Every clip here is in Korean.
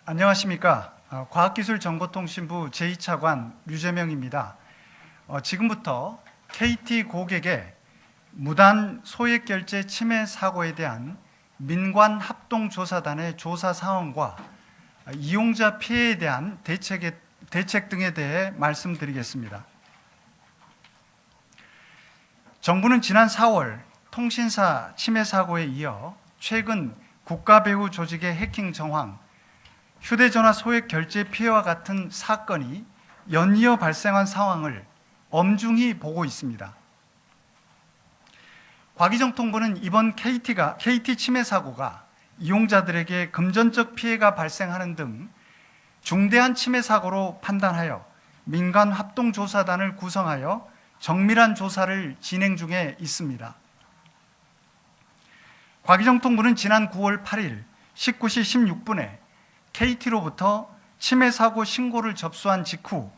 안녕하십니까. 과학기술정보통신부 제2차관 류재명입니다. 지금부터 KT 고객의 무단 소액결제 침해 사고에 대한 민관합동조사단의 조사 상황과 이용자 피해에 대한 대책 등에 대해 말씀드리겠습니다. 정부는 지난 4월 통신사 침해 사고에 이어 최근 국가배후 조직의 해킹 정황, 휴대전화 소액 결제 피해와 같은 사건이 연이어 발생한 상황을 엄중히 보고 있습니다. 과기정통부는 이번 KT 침해 사고가 이용자들에게 금전적 피해가 발생하는 등 중대한 침해 사고로 판단하여 민간 합동조사단을 구성하여 정밀한 조사를 진행 중에 있습니다. 과기정통부는 지난 9월 8일 19시 16분에 KT로부터 침해 사고 신고를 접수한 직후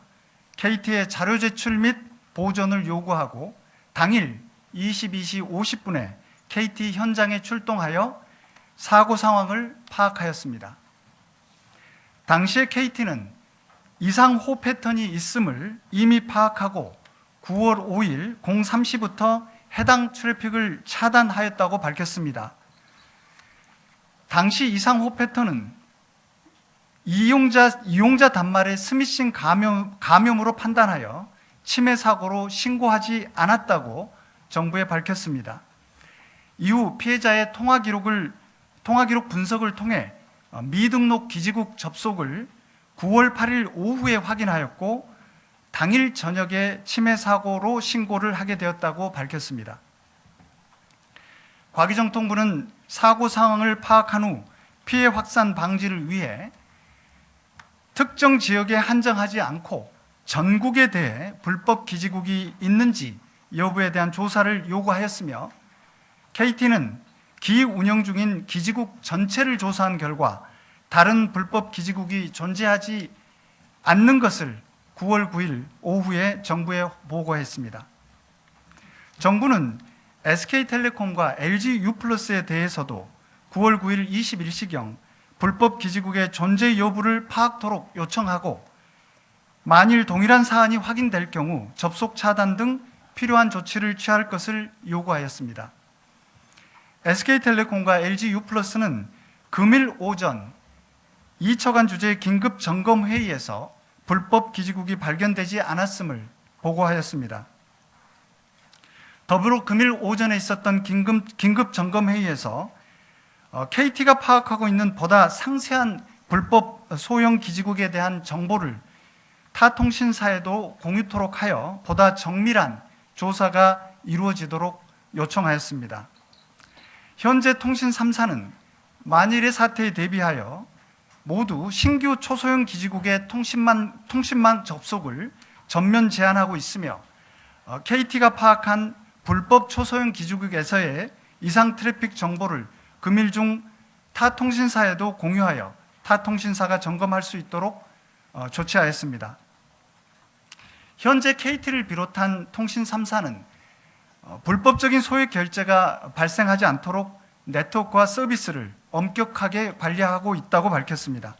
KT의 자료 제출 및 보존을 요구하고 당일 22시 50분에 KT 현장에 출동하여 사고 상황을 파악하였습니다. 당시에 KT는 이상호 패턴이 있음을 이미 파악하고 9월 5일 03시부터 해당 트래픽을 차단하였다고 밝혔습니다. 당시 이상호 패턴은 이용자 단말의 스미싱 감염으로 판단하여 침해 사고로 신고하지 않았다고 정부에 밝혔습니다. 이후 피해자의 통화 기록 분석을 통해 미등록 기지국 접속을 9월 8일 오후에 확인하였고 당일 저녁에 침해 사고로 신고를 하게 되었다고 밝혔습니다. 과기정통부는 사고 상황을 파악한 후 피해 확산 방지를 위해 특정 지역에 한정하지 않고 전국에 대해 불법 기지국이 있는지 여부에 대한 조사를 요구하였으며 KT는 기운영 중인 기지국 전체를 조사한 결과 다른 불법 기지국이 존재하지 않는 것을 9월 9일 오후에 정부에 보고했습니다. 정부는 SK텔레콤과 LG유플러스에 대해서도 9월 9일 21시경 불법 기지국의 존재 여부를 파악토록 요청하고 만일 동일한 사안이 확인될 경우 접속 차단 등 필요한 조치를 취할 것을 요구하였습니다. SK텔레콤과 LG유플러스는 금일 오전 2처간 주재 긴급 점검 회의에서 불법 기지국이 발견되지 않았음을 보고하였습니다. 더불어 금일 오전에 있었던 긴급 점검 회의에서 KT가 파악하고 있는 보다 상세한 불법 소형 기지국에 대한 정보를 타 통신사에도 공유토록 하여 보다 정밀한 조사가 이루어지도록 요청하였습니다. 현재 통신 3사는 만일의 사태에 대비하여 모두 신규 초소형 기지국의 통신망 접속을 전면 제한하고 있으며 KT가 파악한 불법 초소형 기지국에서의 이상 트래픽 정보를 금일 중 타 통신사에도 공유하여 타 통신사가 점검할 수 있도록 조치하였습니다. 현재 KT를 비롯한 통신 3사는 불법적인 소액 결제가 발생하지 않도록 네트워크와 서비스를 엄격하게 관리하고 있다고 밝혔습니다.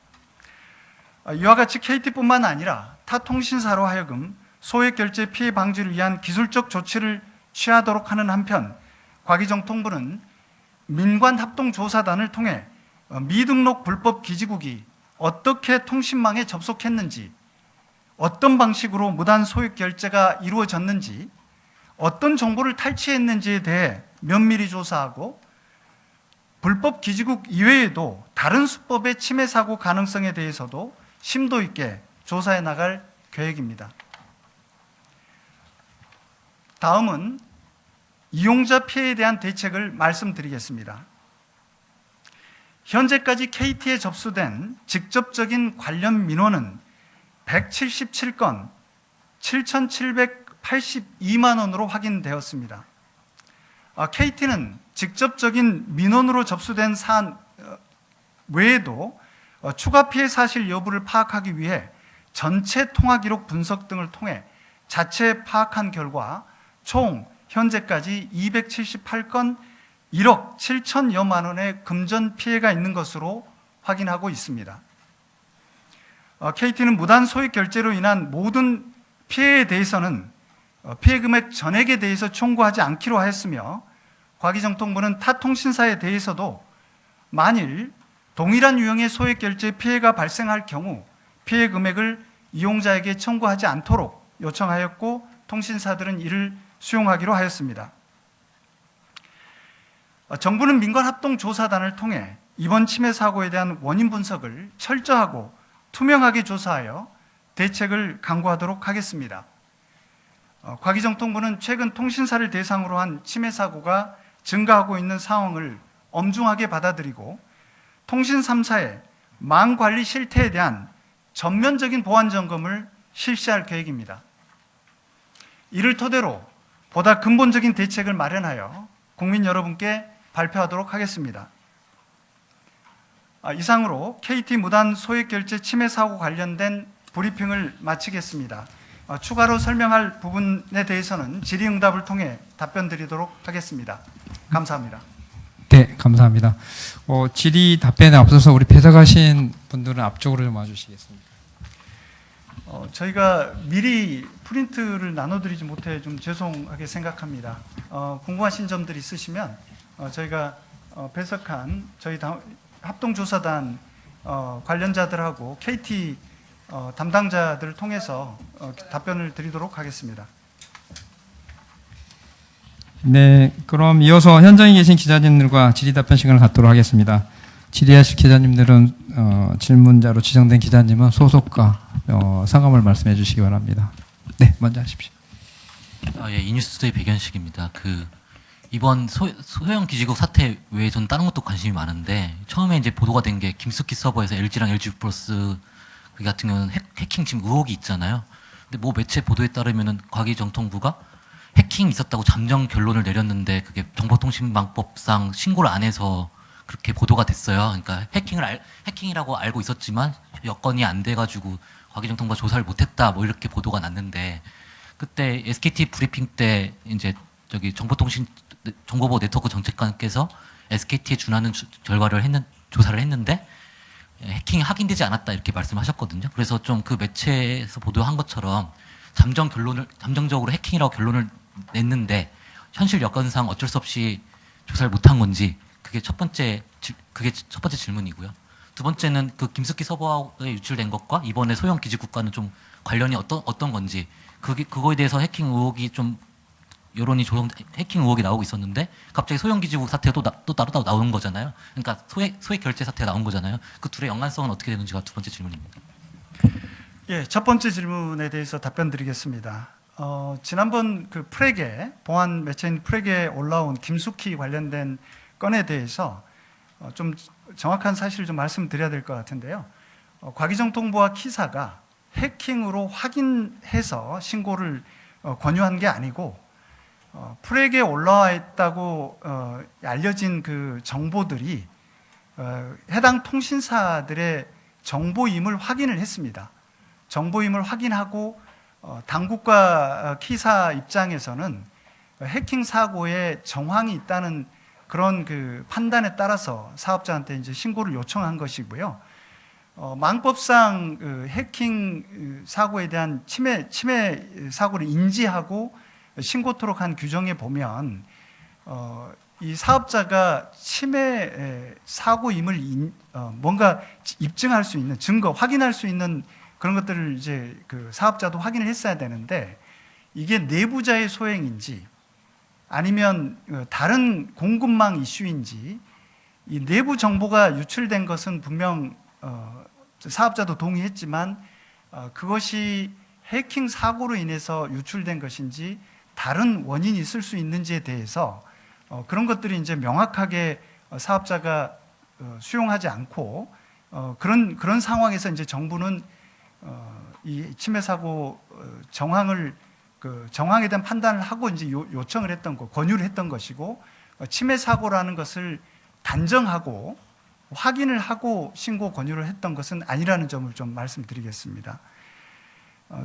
이와 같이 KT뿐만 아니라 타 통신사로 하여금 소액 결제 피해 방지를 위한 기술적 조치를 취하도록 하는 한편 과기정통부는 민관합동조사단을 통해 미등록 불법 기지국이 어떻게 통신망에 접속했는지, 어떤 방식으로 무단 소액 결제가 이루어졌는지, 어떤 정보를 탈취했는지에 대해 면밀히 조사하고 불법 기지국 이외에도 다른 수법의 침해 사고 가능성에 대해서도 심도 있게 조사해 나갈 계획입니다. 다음은 이용자 피해에 대한 대책을 말씀드리겠습니다. 현재까지 KT에 접수된 직접적인 관련 민원은 177건 7,782만 원으로 확인되었습니다. KT는 직접적인 민원으로 접수된 사안 외에도 추가 피해 사실 여부를 파악하기 위해 전체 통화 기록 분석 등을 통해 자체 파악한 결과 총 현재까지 278건 1억 7천여만 원의 금전 피해가 있는 것으로 확인하고 있습니다. KT는 무단 소액 결제로 인한 모든 피해에 대해서는 피해 금액 전액에 대해서 청구하지 않기로 하였으며, 과기정통부는 타 통신사에 대해서도 만일 동일한 유형의 소액 결제 피해가 발생할 경우 피해 금액을 이용자에게 청구하지 않도록 요청하였고, 통신사들은 이를 수용하기로 하였습니다. 정부는 민관합동조사단을 통해 이번 침해 사고에 대한 원인 분석을 철저하고 투명하게 조사하여 대책을 강구하도록 하겠습니다. 과기정통부는 최근 통신사를 대상으로 한 침해 사고가 증가하고 있는 상황을 엄중하게 받아들이고, 통신 3사의 망 관리 실태에 대한 전면적인 보안 점검을 실시할 계획입니다. 이를 토대로 보다 근본적인 대책을 마련하여 국민 여러분께 발표하도록 하겠습니다. 이상으로 KT 무단 소액 결제 침해 사고 관련된 브리핑을 마치겠습니다. 추가로 설명할 부분에 대해서는 질의응답을 통해 답변 드리도록 하겠습니다. 감사합니다. 네, 감사합니다. 질의 답변에 앞서서 우리 배석하신 분들은 앞쪽으로 좀 와주시겠습니까? 저희가 미리 프린트를 나눠드리지 못해 좀 죄송하게 생각합니다. 궁금하신 점들이 있으시면 저희가 배석한 저희 합동조사단 관련자들하고 KT 담당자들을 통해서 답변을 드리도록 하겠습니다. 네, 그럼 이어서 현장에 계신 기자님들과 질의 답변 시간을 갖도록 하겠습니다. 질의하실 기자님들은 질문자로 지정된 기자님은 소속과 상감을 말씀해 주시기 바랍니다. 네, 먼저 하십시오. 예, 이뉴스투데이 백연식입니다. 이번 소형 기지국 사태 외에 저는 다른 것도 관심이 많은데, 처음에 이제 보도가 된 게 김숙희 서버에서 LG랑 LG 플러스 그 같은 경우는 해킹 지금 의혹이 있잖아요. 근데 뭐 매체 보도에 따르면은 과기정통부가 해킹 있었다고 잠정 결론을 내렸는데, 그게 정보통신망법상 신고를 안 해서 그렇게 보도가 됐어요. 그러니까 해킹이라고 알고 있었지만 여건이 안 돼가지고 과기정통부가 조사를 못했다, 뭐 이렇게 보도가 났는데, 그때 SKT 브리핑 때 이제 정보보호 네트워크 정책관께서 SKT에 준하는 조사를 했는데 해킹이 확인되지 않았다, 이렇게 말씀하셨거든요. 그래서 좀 그 매체에서 보도한 것처럼 잠정적으로 해킹이라고 결론을 냈는데 현실 여건상 어쩔 수 없이 조사를 못한 건지, 그게 첫 번째 질문이고요. 두 번째는 그 김숙희 서버에 유출된 것과 이번에 소형 기지국과는 좀 관련이 어떤 건지, 그거에 대해서 해킹 의혹이 좀 여론이 해킹 의혹이 나오고 있었는데 갑자기 소형 기지국 사태도 또 따로 나오는 거잖아요. 그러니까 소액 결제 사태가 나온 거잖아요. 그 둘의 연관성은 어떻게 되는지가 두 번째 질문입니다. 예, 첫 번째 질문에 대해서 답변 드리겠습니다. 지난번 그 프렉에, 보안 매체인 프렉에 올라온 김숙희 관련된 건에 대해서 좀 정확한 사실을 좀 말씀드려야 될 것 같은데요. 과기정통부와 키사가 해킹으로 확인해서 신고를 권유한 게 아니고, 프렉에 올라와 있다고 알려진 그 정보들이 해당 통신사들의 정보임을 확인을 했습니다. 정보임을 확인하고 당국과 키사 입장에서는 해킹 사고에 정황이 있다는 그런 그 판단에 따라서 사업자한테 이제 신고를 요청한 것이고요. 망법상 그 해킹 사고에 대한 침해 사고를 인지하고 신고토록 한 규정에 보면 이 사업자가 침해 사고임을 뭔가 입증할 수 있는 증거, 확인할 수 있는 그런 것들을 이제 그 사업자도 확인을 했어야 되는데, 이게 내부자의 소행인지 아니면 다른 공급망 이슈인지, 이 내부 정보가 유출된 것은 분명 사업자도 동의했지만 그것이 해킹 사고로 인해서 유출된 것인지 다른 원인이 있을 수 있는지에 대해서 그런 것들이 이제 명확하게 사업자가 수용하지 않고 그런 상황에서 이제 정부는 이 침해 사고 정황에 대한 판단을 하고 이제 요청을 했던 거, 권유를 했던 것이고, 침해 사고라는 것을 단정하고 확인을 하고 신고 권유를 했던 것은 아니라는 점을 좀 말씀드리겠습니다.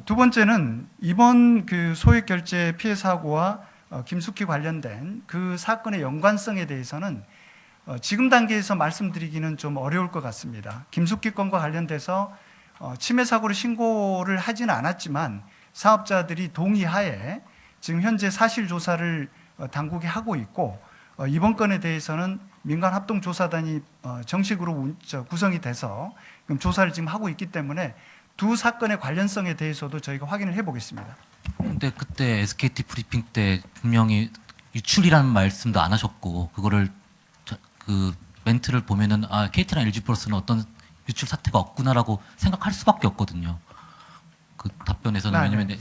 두 번째는 이번 그 소액 결제 피해 사고와 김숙희 관련된 그 사건의 연관성에 대해서는 지금 단계에서 말씀드리기는 좀 어려울 것 같습니다. 김숙기 건과 관련돼서 침해 사고를 신고를 하지는 않았지만 사업자들이 동의하에 지금 현재 사실 조사를 당국이 하고 있고, 이번 건에 대해서는 민간합동조사단이 정식으로 구성이 돼서 그럼 조사를 지금 하고 있기 때문에 두 사건의 관련성에 대해서도 저희가 확인을 해보겠습니다. 근데 그때 SKT 브리핑 때 분명히 유출이라는 말씀도 안 하셨고, 그거를 그 멘트를 보면은 KT랑 LG 플러스는 어떤 유출 사태가 없구나라고 생각할 수밖에 없거든요. 그 답변에서는. 네. 왜냐면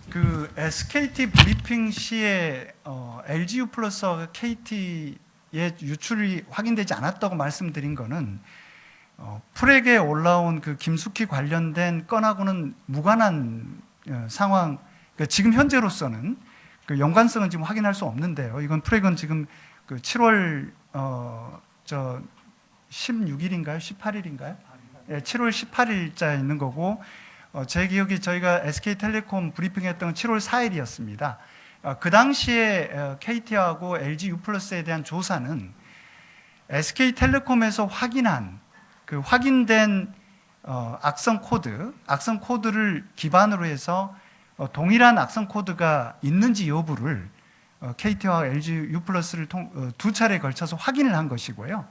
그 SKT 브리핑 시에 LGU 플러스 KT의 유출이 확인되지 않았다고 말씀드린 거는 프렉에 올라온 그 김숙희 관련된 건하고는 무관한 상황. 그러니까 지금 현재로서는 그 연관성은 지금 확인할 수 없는데요. 이건 프렉은 지금 그 7월 16일인가요? 18일인가요? 예, 7월 18일자에 있는 거고, 제 기억에 저희가 SK텔레콤 브리핑했던 건 7월 4일이었습니다. 그 당시에 KT하고 LG U+에 대한 조사는 SK텔레콤에서 확인한 그 확인된 악성 코드를 기반으로 해서 동일한 악성 코드가 있는지 여부를 KT와 LG U+를 두 차례에 걸쳐서 확인을 한 것이고요.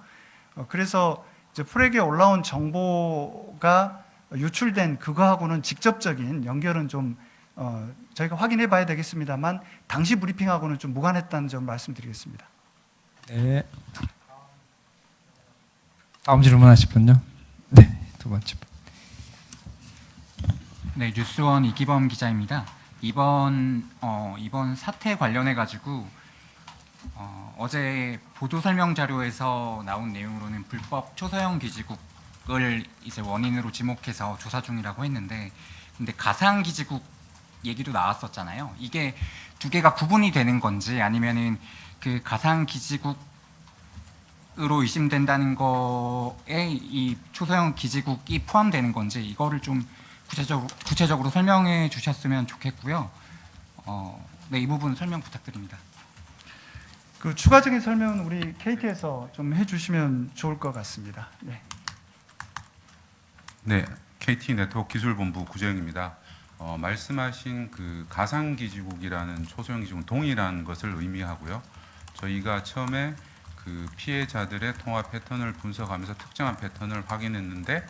그래서 이제 프렉에 올라온 정보가 유출된 그거하고는 직접적인 연결은 좀 저희가 확인해 봐야 되겠습니다만 당시 브리핑하고는 좀 무관했다는 점 말씀드리겠습니다. 네. 다음 질문하실 분요. 네, 두 번째 분. 네, 뉴스원 이기범 기자입니다. 이번 사태 관련해 가지고 어제 보도 설명 자료에서 나온 내용으로는 불법 초소형 기지국을 이제 원인으로 지목해서 조사 중이라고 했는데, 근데 가상 기지국 얘기도 나왔었잖아요. 이게 두 개가 구분이 되는 건지, 아니면은 그 가상 기지국으로 의심된다는 거에 이 초소형 기지국이 포함되는 건지, 이거를 좀 구체적으로 설명해 주셨으면 좋겠고요. 네, 이 부분 설명 부탁드립니다. 그 추가적인 설명은 우리 KT에서 좀 해주시면 좋을 것 같습니다. 네. 네, KT 네트워크 기술본부 구재영입니다. 말씀하신 그 가상기지국이라는 초소형 기지국은 동일한 것을 의미하고요. 저희가 처음에 그 피해자들의 통화 패턴을 분석하면서 특정한 패턴을 확인했는데,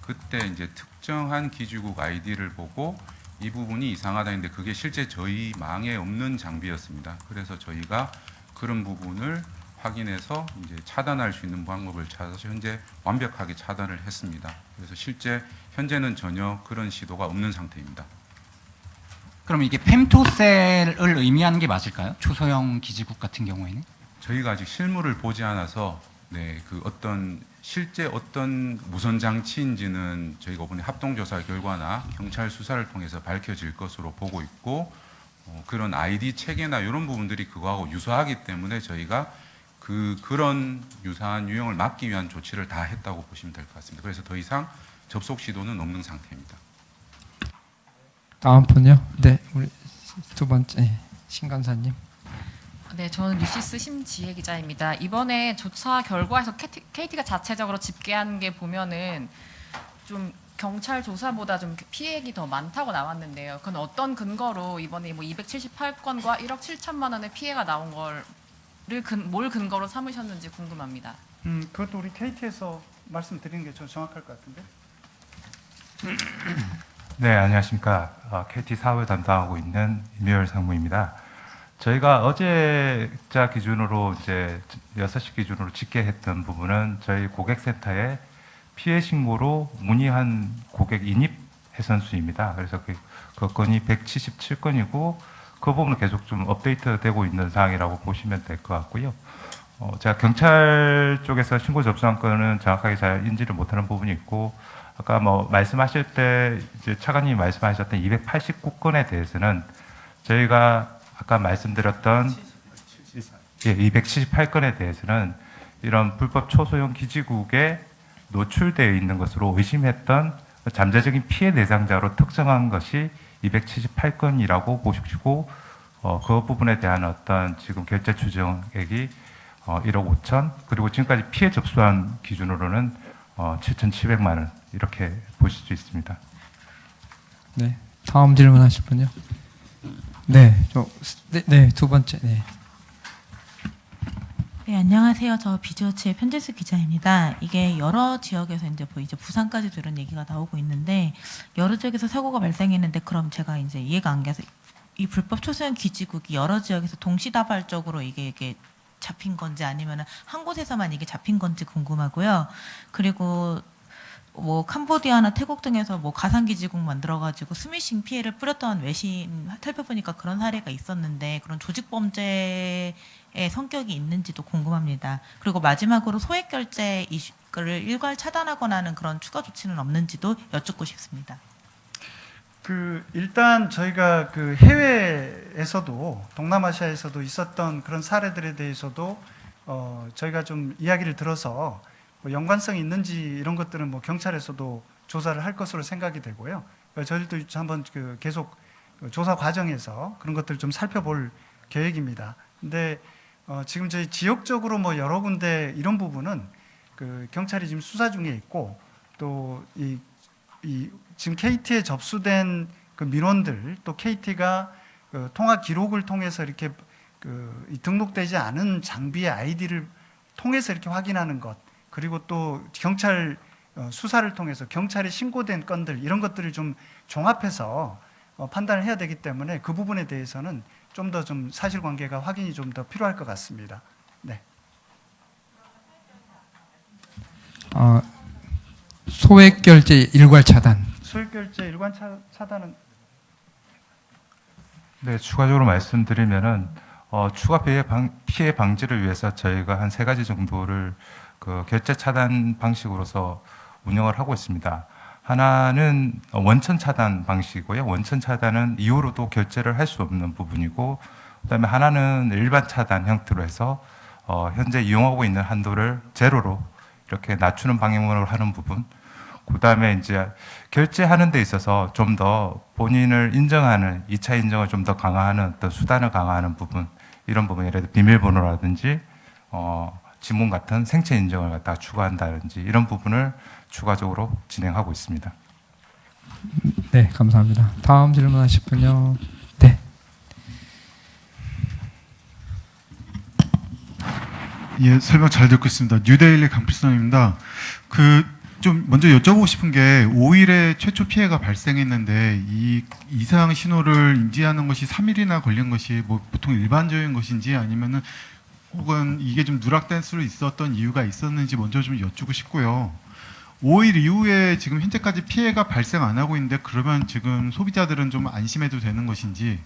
그때 이제 특정한 기지국 아이디를 보고 이 부분이 이상하다 했는데 그게 실제 저희 망에 없는 장비였습니다. 그래서 저희가 그런 부분을 확인해서 이제 차단할 수 있는 방법을 찾아서 현재 완벽하게 차단을 했습니다. 그래서 실제 현재는 전혀 그런 시도가 없는 상태입니다. 그럼 이게 펨토셀을 의미하는 게 맞을까요? 초소형 기지국 같은 경우에는? 저희가 아직 실물을 보지 않아서 그 실제 어떤 무선 장치인지는 저희가 이번에 합동조사 결과나 경찰 수사를 통해서 밝혀질 것으로 보고 있고, 그런 아이디 체계나 이런 부분들이 그거하고 유사하기 때문에 저희가 그런 유사한 유형을 막기 위한 조치를 다 했다고 보시면 될 것 같습니다. 그래서 더 이상 접속 시도는 없는 상태입니다. 다음 분요. 네, 우리 두 번째 신간사님. 네, 저는 뉴시스 심지혜 기자입니다. 이번에 조사 결과에서 KT가 자체적으로 집계한 게 보면은 좀 경찰 조사보다 좀 피해액이 더 많다고 나왔는데요. 그건 어떤 근거로 이번에 뭐 278건과 1억 7천만 원의 피해가 나온 뭘 근거로 삼으셨는지 궁금합니다. 그것도 우리 KT에서 말씀드리는 게 좀 정확할 것 같은데. 네, 안녕하십니까. KT 사업을 담당하고 있는 임효열 상무입니다. 저희가 어제자 기준으로 이제 6시 기준으로 집계했던 부분은 저희 고객센터에 피해 신고로 문의한 고객 인입 해선 수입니다. 그래서 그 건이 177건이고 그 부분은 계속 좀 업데이트되고 있는 사항이라고 보시면 될 것 같고요. 제가 경찰 쪽에서 신고 접수한 건은 정확하게 잘 인지를 못하는 부분이 있고, 아까 뭐 말씀하실 때 이제 차관님이 말씀하셨던 289건에 대해서는 저희가 아까 말씀드렸던 278건에 대해서는 이런 불법 초소형 기지국에 노출되어 있는 것으로 의심했던 잠재적인 피해 대상자로 특정한 것이 278건이라고 보시고, 그 부분에 대한 어떤 지금 결제 추정액이 1억 5천, 그리고 지금까지 피해 접수한 기준으로는 7,700만 원 이렇게 보실 수 있습니다. 네. 다음 질문하실 분요. 네, 두 번째. 네. 네, 안녕하세요. 저 비즈워치의 편재수 기자입니다. 이게 여러 지역에서 이제 부산까지도 이런 얘기가 나오고 있는데 여러 지역에서 사고가 발생했는데 그럼 제가 이제 이해가 안 가서 이 불법 초소형 기지국이 여러 지역에서 동시다발적으로 이게 잡힌 건지 아니면 한 곳에서만 이게 잡힌 건지 궁금하고요. 그리고 뭐 캄보디아나 태국 등에서 뭐 가상기지국 만들어가지고 스미싱 피해를 뿌렸던 외신 살펴보니까 그런 사례가 있었는데 그런 조직 범죄의 성격이 있는지도 궁금합니다. 그리고 마지막으로 소액 결제 이슈를 일괄 차단하거나 하는 그런 추가 조치는 없는지도 여쭙고 싶습니다. 일단 저희가 해외에서도 동남아시아에서도 있었던 그런 사례들에 대해서도 저희가 좀 이야기를 들어서 뭐 연관성이 있는지 이런 것들은 뭐 경찰에서도 조사를 할 것으로 생각이 되고요. 저희도 한번 계속 조사 과정에서 그런 것들을 좀 살펴볼 계획입니다. 근데 지금 저희 지역적으로 뭐 여러 군데 이런 부분은 경찰이 지금 수사 중에 있고 또 지금 KT에 접수된 민원들 또 KT가 통화 기록을 통해서 이렇게 등록되지 않은 장비의 아이디를 통해서 이렇게 확인하는 것, 그리고 또 경찰 수사를 통해서 경찰에 신고된 건들 이런 것들을 좀 종합해서 판단을 해야 되기 때문에 그 부분에 대해서는 좀 더 좀 사실관계가 확인이 좀 더 필요할 것 같습니다. 네. 소액 결제 일괄 차단. 소액 결제 일관 차단은 네, 추가적으로 말씀드리면은 추가 피해 방지를 위해서 저희가 한 3가지 정도를 결제 차단 방식으로서 운영을 하고 있습니다. 하나는 원천 차단 방식이고요. 원천 차단은 이후로도 결제를 할 수 없는 부분이고, 그다음에 하나는 일반 차단 형태로 해서 현재 이용하고 있는 한도를 제로로 이렇게 낮추는 방향으로 하는 부분. 그다음에 이제 결제하는 데 있어서 좀 더 본인을 인정하는 2차 인정을 좀 더 강화하는 어떤 수단을 강화하는 부분, 이런 부분, 예를 들어 비밀번호라든지 지문 같은 생체 인정을 갖다가 추가한다든지 이런 부분을 추가적으로 진행하고 있습니다. 네, 감사합니다. 다음 질문하실 분요. 네. 예, 설명 잘 듣고 있습니다. 뉴데일리 강필성입니다. 좀 먼저 여쭤보고 싶은 게 5일에 최초 피해가 발생했는데 이 이상 신호를 인지하는 것이 3일이나 걸린 것이 뭐 보통 일반적인 것인지 아니면은 혹은 이게 좀 누락될 수 있었던 이유가 있었는지 먼저 좀 여쭙고 싶고요. 5일 이후에 지금 현재까지 피해가 발생 안 하고 있는데 그러면 지금 소비자들은 좀 안심해도 되는 것인지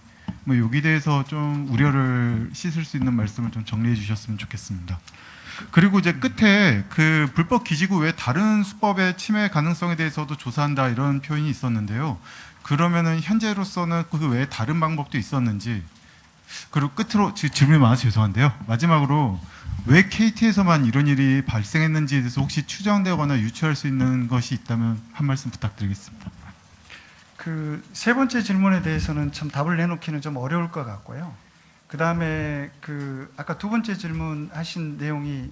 뭐 여기 대해서 좀 우려를 씻을 수 있는 말씀을 좀 정리해 주셨으면 좋겠습니다. 그리고 이제 끝에 불법 기지국 외 다른 수법의 침해 가능성에 대해서도 조사한다 이런 표현이 있었는데요. 그러면은 현재로서는 그 외에 다른 방법도 있었는지, 그리고 끝으로 질문이 많아서 죄송한데요. 마지막으로 왜 KT에서만 이런 일이 발생했는지에 대해서 혹시 추정되거나 유추할 수 있는 것이 있다면 한 말씀 부탁드리겠습니다. 세 번째 질문에 대해서는 참 답을 내놓기는 좀 어려울 것 같고요. 그 다음에 아까 두 번째 질문하신 내용이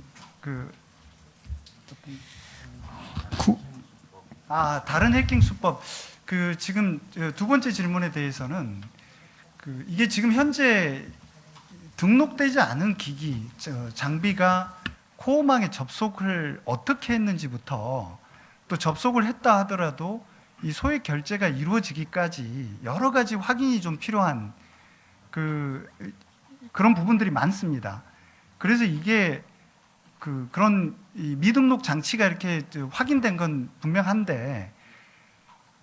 다른 해킹 수법. 지금 두 번째 질문에 대해서는 이게 지금 현재 등록되지 않은 기기, 장비가 코어망에 접속을 어떻게 했는지부터 또 접속을 했다 하더라도 이 소액 결제가 이루어지기까지 여러 가지 확인이 좀 필요한 그런 부분들이 많습니다. 그래서 이게 그런 이 미등록 장치가 이렇게 확인된 건 분명한데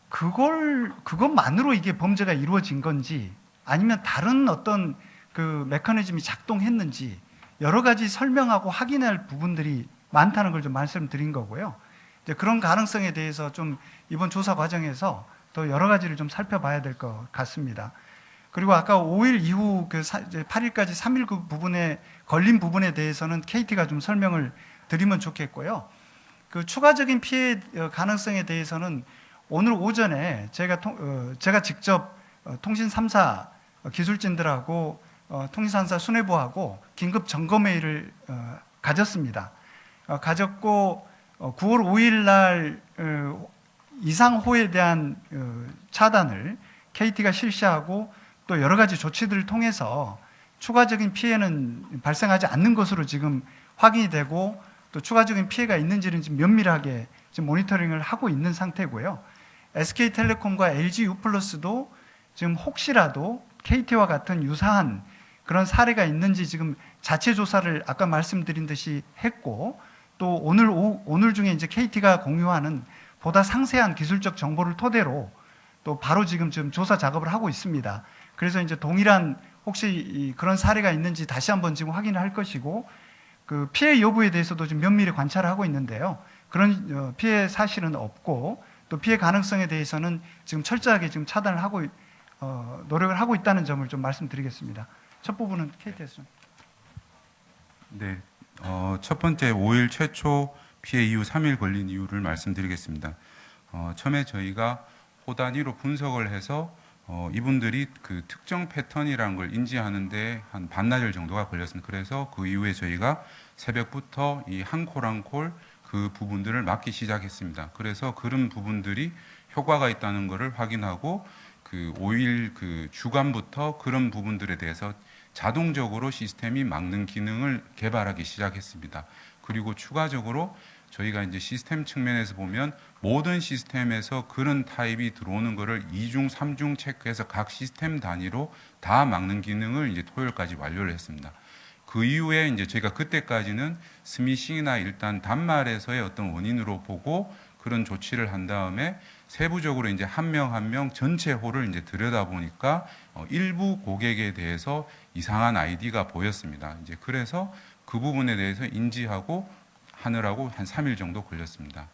그것만으로 이게 범죄가 이루어진 건지 아니면 다른 어떤 메커니즘이 작동했는지 여러 가지 설명하고 확인할 부분들이 많다는 걸 좀 말씀드린 거고요. 이제 그런 가능성에 대해서 좀 이번 조사 과정에서 더 여러 가지를 좀 살펴봐야 될 것 같습니다. 그리고 아까 5일 이후 8일까지 3일 그 부분에 걸린 부분에 대해서는 KT가 좀 설명을 드리면 좋겠고요. 추가적인 피해 가능성에 대해서는 오늘 오전에 제가 직접 통신 3사 기술진들하고 통신사사 수뇌부하고 긴급 점검회의를 가졌습니다. 가졌고 9월 5일 날 이상호에 대한 차단을 KT가 실시하고 또 여러 가지 조치들을 통해서 추가적인 피해는 발생하지 않는 것으로 지금 확인이 되고 또 추가적인 피해가 있는지는 지금 면밀하게 지금 모니터링을 하고 있는 상태고요. SK텔레콤과 LG유플러스도 지금 혹시라도 KT와 같은 유사한 그런 사례가 있는지 지금 자체 조사를 아까 말씀드린 듯이 했고 또 오늘 중에 이제 KT가 공유하는 보다 상세한 기술적 정보를 토대로 또 바로 지금 조사 작업을 하고 있습니다. 그래서 이제 동일한 혹시 그런 사례가 있는지 다시 한번 지금 확인을 할 것이고 그 피해 여부에 대해서도 좀 면밀히 관찰을 하고 있는데요. 그런 피해 사실은 없고 또 피해 가능성에 대해서는 지금 철저하게 지금 차단을 하고 노력을 하고 있다는 점을 좀 말씀드리겠습니다. 첫 부분은 KT에서. 네, 첫 번째 5일 최초 피해 이후 3일 걸린 이유를 말씀드리겠습니다. 처음에 저희가 호 단위로 분석을 해서 이분들이 그 특정 패턴이라는 걸 인지하는데 한 반나절 정도가 걸렸습니다. 그래서 그 이후에 저희가 새벽부터 이 한 콜 한 콜 그 부분들을 막기 시작했습니다. 그래서 그런 부분들이 효과가 있다는 것을 확인하고 그 5일 그 주간부터 그런 부분들에 대해서 자동적으로 시스템이 막는 기능을 개발하기 시작했습니다. 그리고 추가적으로 저희가 이제 시스템 측면에서 보면 모든 시스템에서 그런 타입이 들어오는 것을 2중, 3중 체크해서 각 시스템 단위로 다 막는 기능을 이제 토요일까지 완료를 했습니다. 그 이후에 이제 저희가 그때까지는 스미싱이나 일단 단말에서의 어떤 원인으로 보고 그런 조치를 한 다음에 세부적으로 이제 한 명 한 명 전체 홀을 이제 들여다 보니까 일부 고객에 대해서 이상한 아이디가 보였습니다. 이제 그래서 그 부분에 대해서 인지하고 하느라고 한 3일 정도 걸렸습니다.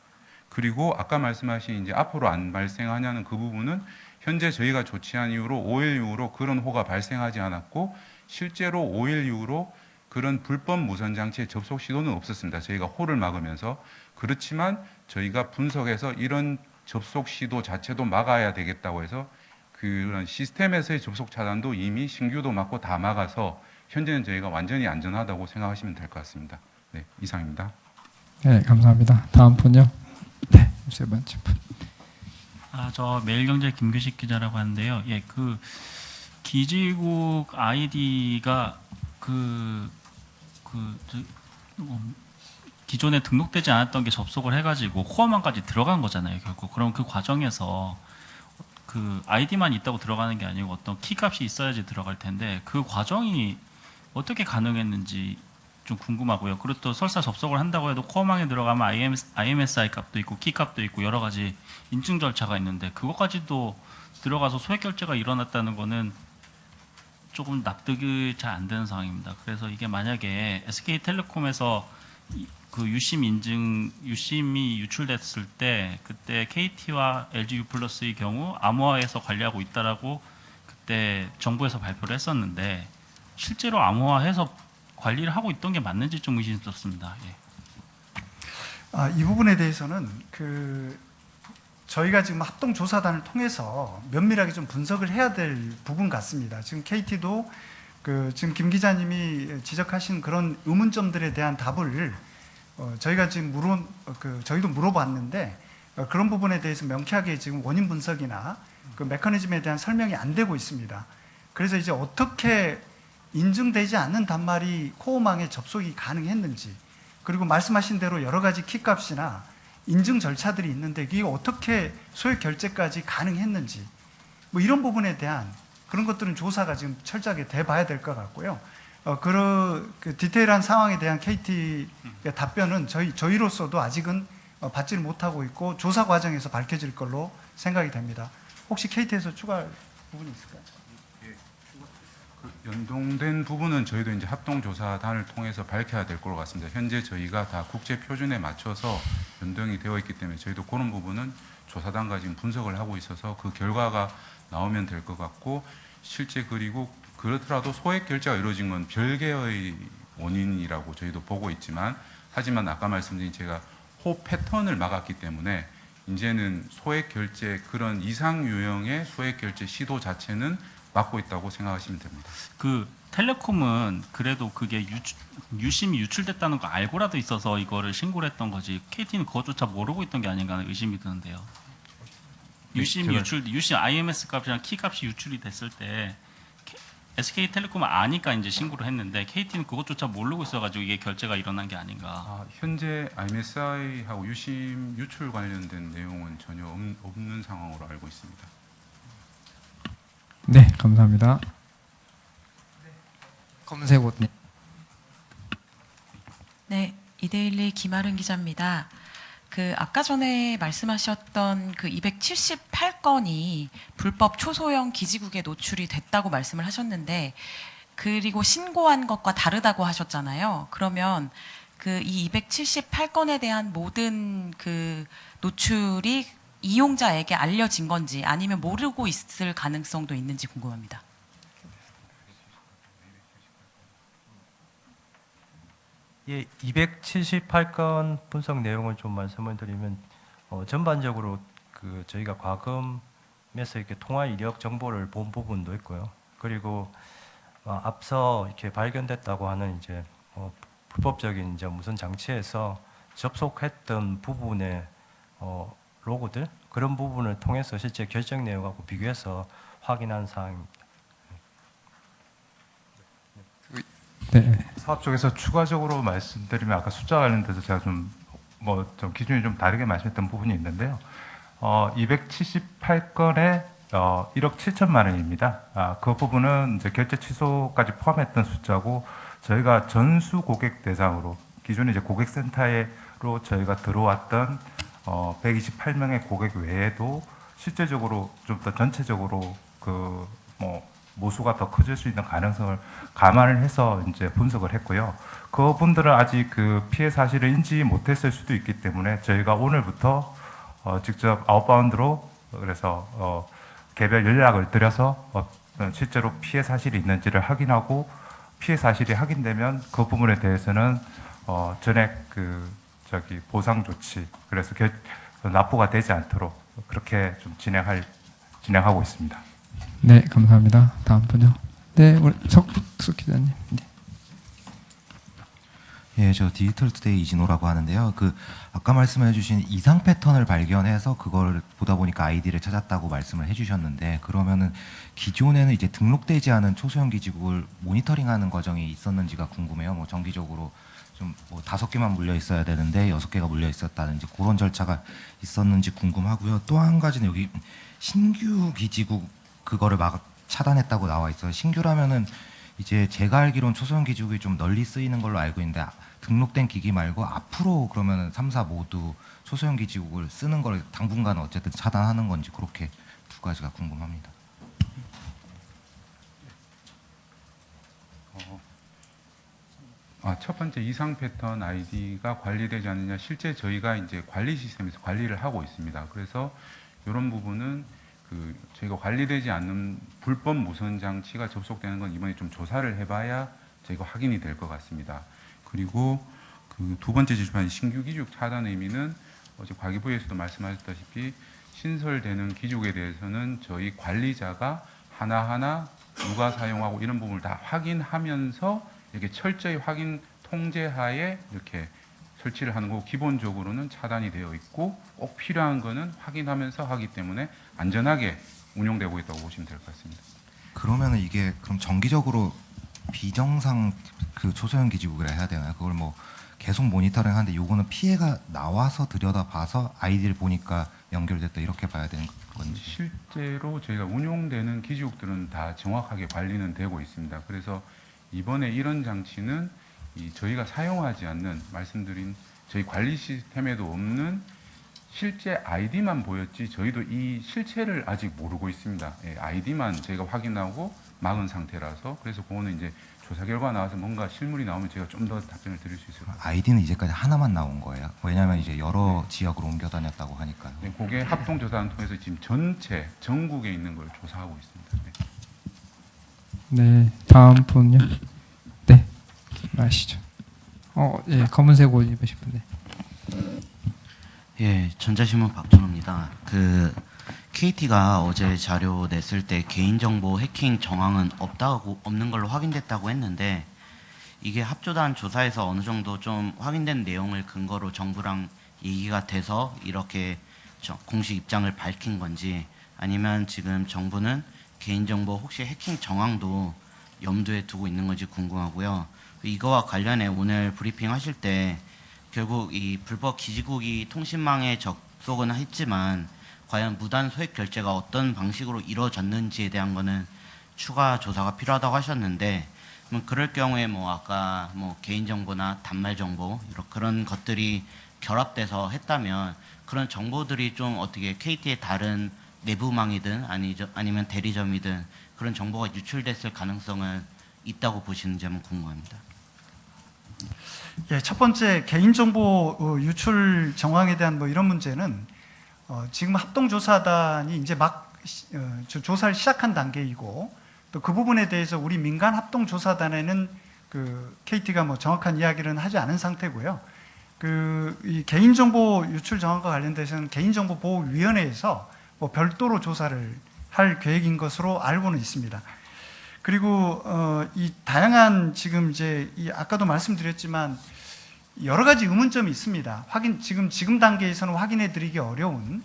그리고 아까 말씀하신 이제 앞으로 안 발생하냐는 그 부분은 현재 저희가 조치한 이후로 5일 이후로 그런 호가 발생하지 않았고 실제로 5일 이후로 그런 불법 무선 장치의 접속 시도는 없었습니다. 저희가 호를 막으면서. 그렇지만 저희가 분석해서 이런 접속 시도 자체도 막아야 되겠다고 해서 그런 시스템에서의 접속 차단도 이미 신규도 막고 다 막아서 현재는 저희가 완전히 안전하다고 생각하시면 될 것 같습니다. 네, 이상입니다. 네, 감사합니다. 다음 분요. 네, 세 번째 분. 저 매일경제 김규식 기자라고 하는데요. 예, 그 기지국 아이디가 기존에 등록되지 않았던 게 접속을 해가지고 코어망까지 들어간 거잖아요, 결국. 그럼 그 과정에서 그 아이디만 있다고 들어가는 게 아니고 어떤 키값이 있어야지 들어갈 텐데 그 과정이 어떻게 가능했는지 좀 궁금하고요. 그리고 또 설사 접속을 한다고 해도 코어망에 들어가면 IMSI 값도 있고 키 값도 있고 여러 가지 인증 절차가 있는데 그것까지도 들어가서 소액 결제가 일어났다는 거는 조금 납득이 잘 안 되는 상황입니다. 그래서 이게 만약에 SK텔레콤에서 그 유심이 유출됐을 때 그때 KT와 LG유플러스의 경우 암호화해서 관리하고 있다라고 그때 정부에서 발표를 했었는데 실제로 암호화해서 관리를 하고 있던 게 맞는지 좀 의심스럽습니다. 예. 이 부분에 대해서는 저희가 지금 합동조사단을 통해서 면밀하게 좀 분석을 해야 될 부분 같습니다. 지금 KT도 지금 김 기자님이 지적하신 그런 의문점들에 대한 답을 저희가 지금 저희도 물어봤는데 그런 부분에 대해서 명쾌하게 지금 원인 분석이나 그 메커니즘에 대한 설명이 안 되고 있습니다. 그래서 이제 어떻게 인증되지 않는 단말이 코어망에 접속이 가능했는지 그리고 말씀하신 대로 여러 가지 키값이나 인증 절차들이 있는데 이게 어떻게 소액 결제까지 가능했는지 뭐 이런 부분에 대한 그런 것들은 조사가 지금 철저하게 돼봐야 될 것 같고요. 그 디테일한 상황에 대한 KT의 답변은 저희로서도 아직은 받지를 못하고 있고 조사 과정에서 밝혀질 걸로 생각이 됩니다. 혹시 KT에서 추가할 부분이 있을까요? 연동된 부분은 저희도 이제 합동조사단을 통해서 밝혀야 될 것 같습니다. 현재 저희가 다 국제 표준에 맞춰서 연동이 되어 있기 때문에 저희도 그런 부분은 조사단과 지금 분석을 하고 있어서 그 결과가 나오면 될 것 같고 실제 그리고 그렇더라도 소액 결제가 이루어진 건 별개의 원인이라고 저희도 보고 있지만 하지만 아까 말씀드린 제가 호 패턴을 막았기 때문에 이제는 소액 결제 그런 이상 유형의 소액 결제 시도 자체는 맡고 있다고 생각하시면 됩니다. 그 텔레콤은 그래도 그게 유심이 유출됐다는 거 알고라도 있어서 이거를 신고를 했던 거지 KT는 그것조차 모르고 있던 게 아닌가 하는 의심이 드는데요. 유심 IMS 값이랑 키 값이 유출이 됐을 때 SK텔레콤은 아니까 이제 신고를 했는데 KT는 그것조차 모르고 있어가지고 이게 결제가 일어난 게 아닌가. 현재 IMSI하고 유심 유출 관련된 내용은 전혀 없는 상황으로 알고 있습니다. 네, 감사합니다. 검은색 옷. 네, 이데일리 김아른 기자입니다. 그 아까 전에 말씀하셨던 그 278건이 불법 초소형 기지국에 노출이 됐다고 말씀을 하셨는데, 그리고 신고한 것과 다르다고 하셨잖아요. 그러면 그 이 278건에 대한 모든 그 노출이 이용자에게 알려진 건지 아니면 모르고 있을 가능성도 있는지 궁금합니다. 예, 278건 분석 내용을 좀 말씀을 드리면 전반적으로 그 저희가 과금에서 이렇게 통화 이력 정보를 본 부분도 있고요. 그리고 앞서 이렇게 발견됐다고 하는 이제 불법적인 이제 무선 장치에서 접속했던 부분의 로고들 그런 부분을 통해서 실제 결정 내용하고 비교해서 확인한 사항입니다. 네. 사업 쪽에서 추가적으로 말씀드리면 아까 숫자 관련돼서 제가 좀 기준이 좀 다르게 말씀했던 부분이 있는데요. 278건에 1억 7천만 원입니다. 그 부분은 이제 결제 취소까지 포함했던 숫자고 저희가 전수 고객 대상으로 기존에 이제 고객센터로 저희가 들어왔던 128명의 고객 외에도 실제적으로 좀 더 전체적으로 모수가 더 커질 수 있는 가능성을 감안을 해서 이제 분석을 했고요. 그분들은 아직 그 피해 사실을 인지 못했을 수도 있기 때문에 저희가 오늘부터 직접 아웃바운드로 그래서 개별 연락을 드려서 실제로 피해 사실이 있는지를 확인하고 피해 사실이 확인되면 그 부분에 대해서는 전액 보상 조치 그래서 납부가 되지 않도록 그렇게 좀 진행하고 있습니다. 네, 감사합니다. 다음 분요. 네, 우리 석숙 기자님. 네. 예, 저 디지털투데이 이진호라고 하는데요. 그 아까 말씀해주신 이상 패턴을 발견해서 그걸 보다 보니까 아이디를 찾았다고 말씀을 해주셨는데 그러면은 기존에는 이제 등록되지 않은 초소형 기지국을 모니터링하는 과정이 있었는지가 궁금해요. 뭐 정기적으로 좀 5개만 물려 있어야 되는데 6개가 물려 있었다든지 그런 절차가 있었는지 궁금하고요. 또 한 가지는 여기 신규 기지국 그거를 막 차단했다고 나와 있어요. 신규라면은 이제 제가 알기로는 초소형 기지국이 좀 널리 쓰이는 걸로 알고 있는데 등록된 기기 말고 앞으로 그러면은 3사 모두 초소형 기지국을 쓰는 걸 당분간 어쨌든 차단하는 건지 그렇게 두 가지가 궁금합니다. 첫 번째 이상 패턴 아이디가 관리되지 않느냐 실제 저희가 이제 관리 시스템에서 관리를 하고 있습니다. 그래서 이런 부분은 저희가 관리되지 않는 불법 무선 장치가 접속되는 건 이번에 좀 조사를 해봐야 저희가 확인이 될 것 같습니다. 그리고 그 두 번째 지적한 신규 기지국 차단 의미는 어제 과기부에서도 말씀하셨다시피 신설되는 기지국에 대해서는 저희 관리자가 하나하나 누가 사용하고 이런 부분을 다 확인하면서 이렇게 철저히 확인 통제하에 이렇게 설치를 하는 거고 기본적으로는 차단이 되어 있고 꼭 필요한 거는 확인하면서 하기 때문에 안전하게 운용되고 있다고 보시면 될 것 같습니다. 그러면은 이게 그럼 정기적으로 비정상 그 초소형 기지국이라 해야 되나요? 그걸 뭐 계속 모니터링 하는데 요거는 피해가 나와서 들여다봐서 아이디를 보니까 연결됐다 이렇게 봐야 되는 건지. 실제로 저희가 운용되는 기지국들은 다 정확하게 관리는 되고 있습니다. 그래서 이번에 이런 장치는 저희가 사용하지 않는 말씀드린 저희 관리 시스템에도 없는 실제 아이디만 보였지 저희도 이 실체를 아직 모르고 있습니다. 아이디만 저희가 확인하고 막은 상태라서 그래서 그거는 이제 조사 결과 나와서 뭔가 실물이 나오면 제가 좀 더 답변을 드릴 수 있을 것 같습니다. 아이디는 이제까지 하나만 나온 거예요. 왜냐하면 이제 여러 지역으로 옮겨 다녔다고 하니까요. 네, 그게 합동 조사를 통해서 지금 전체 전국에 있는 걸 조사하고 있습니다. 네. 네, 다음 분요. 네, 아시죠? 예, 검은색 옷 입으신 분. 네. 예, 전자신문 박준호입니다. KT가 어제 자료 냈을 때 개인정보 해킹 정황은 없는 걸로 확인됐다고 했는데 이게 합조단 조사에서 어느 정도 좀 확인된 내용을 근거로 정부랑 얘기가 돼서 이렇게 공식 입장을 밝힌 건지 아니면 지금 정부는 개인정보 혹시 해킹 정황도 염두에 두고 있는 건지 궁금하고요. 이거와 관련해 오늘 브리핑 하실 때 결국 이 불법 기지국이 통신망에 접속은 했지만 과연 무단 소액 결제가 어떤 방식으로 이루어졌는지에 대한 거는 추가 조사가 필요하다고 하셨는데 그럴 경우에 아까 개인정보나 단말정보 그런 것들이 결합돼서 했다면 그런 정보들이 좀 어떻게 KT의 다른 내부망이든 아니면 대리점이든 그런 정보가 유출됐을 가능성은 있다고 보시는지 한번 궁금합니다. 예, 첫 번째 개인정보 유출 정황에 대한 이런 문제는 지금 합동조사단이 이제 막 조사를 시작한 단계이고 또 그 부분에 대해서 우리 민간 합동조사단에는 KT가 정확한 이야기를 하지 않은 상태고요. 이 개인정보 유출 정황과 관련돼서는 개인정보보호위원회에서 별도로 조사를 할 계획인 것으로 알고는 있습니다. 그리고 이 다양한 지금 아까도 말씀드렸지만 여러 가지 의문점이 있습니다. 지금 단계에서는 확인해드리기 어려운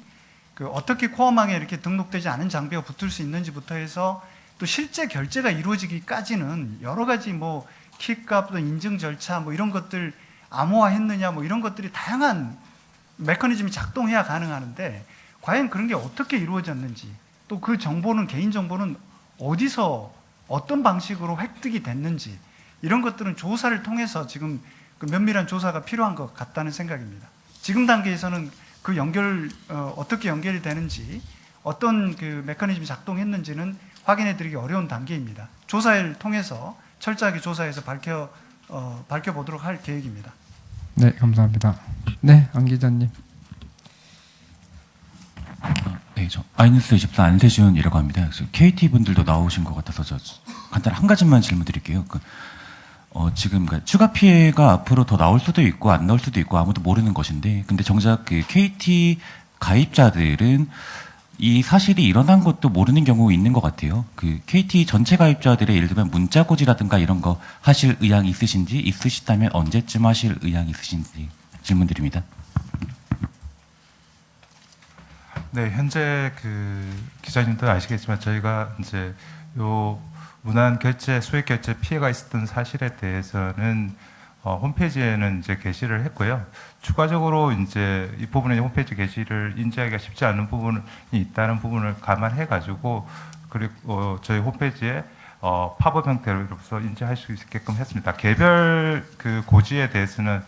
어떻게 코어망에 이렇게 등록되지 않은 장비가 붙을 수 있는지부터 해서 또 실제 결제가 이루어지기까지는 여러 가지 키값, 인증 절차 이런 것들 암호화했느냐 이런 것들이 다양한 메커니즘이 작동해야 가능하는데 과연 그런 게 어떻게 이루어졌는지 또 그 정보는 개인정보는 어디서 어떤 방식으로 획득이 됐는지 이런 것들은 조사를 통해서 지금 면밀한 조사가 필요한 것 같다는 생각입니다. 지금 단계에서는 어떻게 연결이 되는지 어떤 메커니즘이 작동했는지는 확인해드리기 어려운 단계입니다. 조사를 통해서 철저하게 조사해서 밝혀보도록 할 계획입니다. 네, 감사합니다. 네, 안 기자님. 네, 저 아이뉴스 24 안세준이라고 합니다. 그래서 KT 분들도 나오신 것 같아서 저 간단 한 가지만 질문드릴게요. 지금 추가 피해가 앞으로 더 나올 수도 있고 안 나올 수도 있고 아무도 모르는 것인데, 근데 정작 KT 가입자들은 이 사실이 일어난 것도 모르는 경우 있는 것 같아요. KT 전체 가입자들의 예를 들면 문자고지라든가 이런 거 하실 의향 있으신지, 있으시다면 언제쯤 하실 의향 있으신지 질문드립니다. 네, 현재 기자님도 아시겠지만 저희가 이제 요 무난 결제, 소액 결제 피해가 있었던 사실에 대해서는 홈페이지에는 이제 게시를 했고요. 추가적으로 이제 이 부분에 홈페이지 게시를 인지하기가 쉽지 않은 부분이 있다는 부분을 감안해 가지고 그리고 저희 홈페이지에 팝업 형태로서 인지할 수 있게끔 했습니다. 개별 고지에 대해서는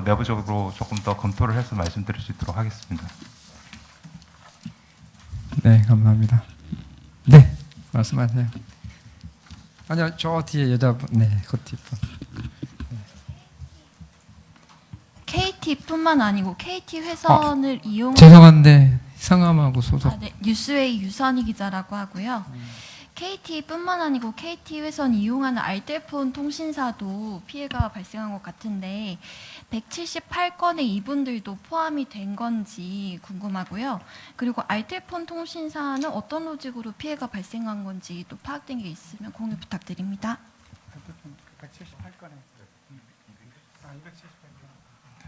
내부적으로 조금 더 검토를 해서 말씀드릴 수 있도록 하겠습니다. 네, 감사합니다. 네, 말씀하세요. 아니요, 저 뒤에 여자분, 네, 그 뒷분. KT뿐만 아니고 KT 회선을 이용. 죄송한데 성함하고 소속. 네, 뉴스웨이 유선희 기자라고 하고요. KT뿐만 아니고 KT 회선 이용하는 알뜰폰 통신사도 피해가 발생한 것 같은데 178건의 이분들도 포함이 된 건지 궁금하고요. 그리고 알뜰폰 통신사는 어떤 로직으로 피해가 발생한 건지 또 파악된 게 있으면 공유 부탁드립니다. 178건에